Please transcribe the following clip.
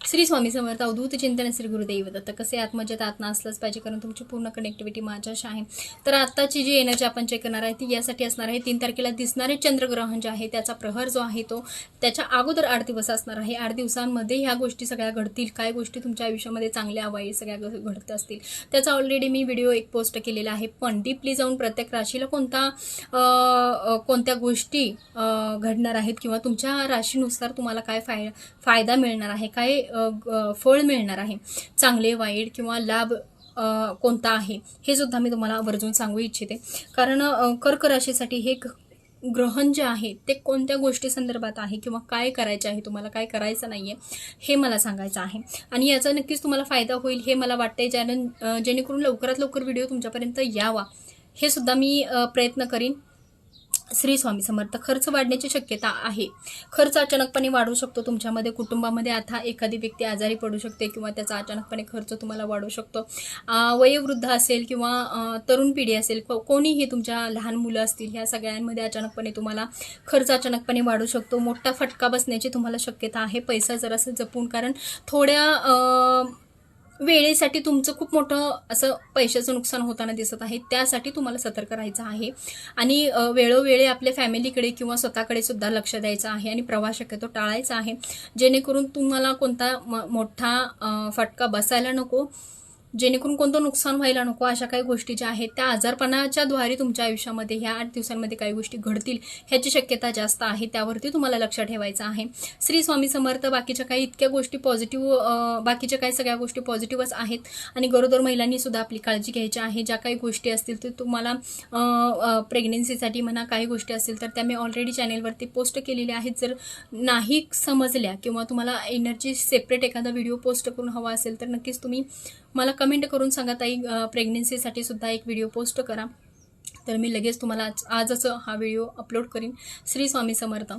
श्री स्वामी समर्थ. अवधूत चिंतन श्री गुरुदेव दत्त. कसे आत्मजेत आत्मा असलंच पाहिजे, कारण तुमची पूर्ण कनेक्टिव्हिटी माझ्याशी आहे. तर आत्ताची जी एनर्जी आपण चेक करणार आहे ती यासाठी असणार आहे 3 तारखेला दिसणारे चंद्रग्रहण जे आहे त्याचा प्रहर जो आहे तो त्याच्या अगोदर 8 दिवस असणार आहे. 8 दिवसांमध्ये ह्या गोष्टी सगळ्या घडतील. काय गोष्टी तुमच्या आयुष्यामध्ये चांगल्या वाईट सगळ्या घडत असतील त्याचा ऑलरेडी मी व्हिडिओ एक पोस्ट केलेला आहे. पण डीपली जाऊन प्रत्येक राशीला कोणत्या गोष्टी घडणार आहेत किंवा तुमच्या राशीनुसार तुम्हाला काय फायदा मिळणार आहे, काय फळ मिळणार आहे, चांगले वाईट किंवा लाभ कोणता आहे हे सुद्धा मी तुम्हाला आवर्जून सांगू इच्छिते. कारण कर्क राशीसाठी हे ग्रहण जे आहे ते कोणत्या गोष्टी संदर्भात आहे किंवा काय करायचे आहे, तुम्हाला काय करायचं नाहीये हे मला सांगायचं आहे. आणि याचा नक्कीच तुम्हाला फायदा होईल हे मला वाटते. जेणेकरून लवकरात लवकर व्हिडिओ तुमच्यापर्यंत यावा हे सुद्धा मी प्रयत्न करीन. श्री स्वामी समर्थ. खर्च वाढण्याची शक्यता आहे. खर्च अचानकपणे वाढू शकतो तुमच्यामध्ये. कुटुंबामध्ये आता एखादी व्यक्ती आजारी पडू शकते किंवा त्याचा अचानकपणे खर्च तुम्हाला वाढू शकतो. वयोवृद्ध असेल किंवा तरुण पिढी असेल, कोणीही तुमच्या लहान मुलं असतील, ह्या सगळ्यांमध्ये अचानकपणे तुम्हाला खर्च अचानकपणे वाढू शकतो. मोठा फटका बसण्याची तुम्हाला शक्यता आहे. पैसा जरासं जपून, कारण थोड्या वेळेसाठी तुमचं खूप मोठं असं पैशाचं नुकसान होताना दिसत आहे. त्यासाठी तुम्हाला सतर्क राहायचं आहे आणि वेळोवेळी आपल्या फॅमिलीकडे किंवा स्वतःकडे सुद्धा लक्ष द्यायचं आहे आणि प्रवास शक्यतो टाळायचा आहे, जेणेकरून तुम्हाला कोणता मोठा फटका बसायला नको, जेणेकरून कोणतं नुकसान व्हायला नको. अशा काही गोष्टी ज्या आहेत त्या आजारपणाच्या द्वारे तुमच्या आयुष्यामध्ये ह्या 8 दिवसांमध्ये काही गोष्टी घडतील ह्याची शक्यता जास्त आहे. त्यावरती तुम्हाला लक्ष ठेवायचं आहे. श्री स्वामी समर्थ. बाकीच्या काही इतक्या गोष्टी पॉझिटिव्ह, बाकीच्या काही सगळ्या गोष्टी पॉझिटिव्हच आहेत आणि गरोदर महिलांनी सुद्धा आपली काळजी घ्यायची आहे. ज्या काही गोष्टी असतील ते तुम्हाला प्रेग्नेन्सीसाठी म्हणा काही गोष्टी असतील तर त्या मी ऑलरेडी चॅनेलवरती पोस्ट केलेल्या आहेत. जर नाही समजल्या किंवा तुम्हाला एनर्जी सेपरेट एखादा व्हिडिओ पोस्ट करून हवा असेल तर नक्कीच तुम्ही मला कमेंट करून सांगा, ताई प्रेग्नेन्सीसाठी सुद्धा एक व्हिडिओ पोस्ट करा. तर मी लगेच तुम्हाला आजच हा व्हिडिओ अपलोड करीन. श्री स्वामी समर्थ.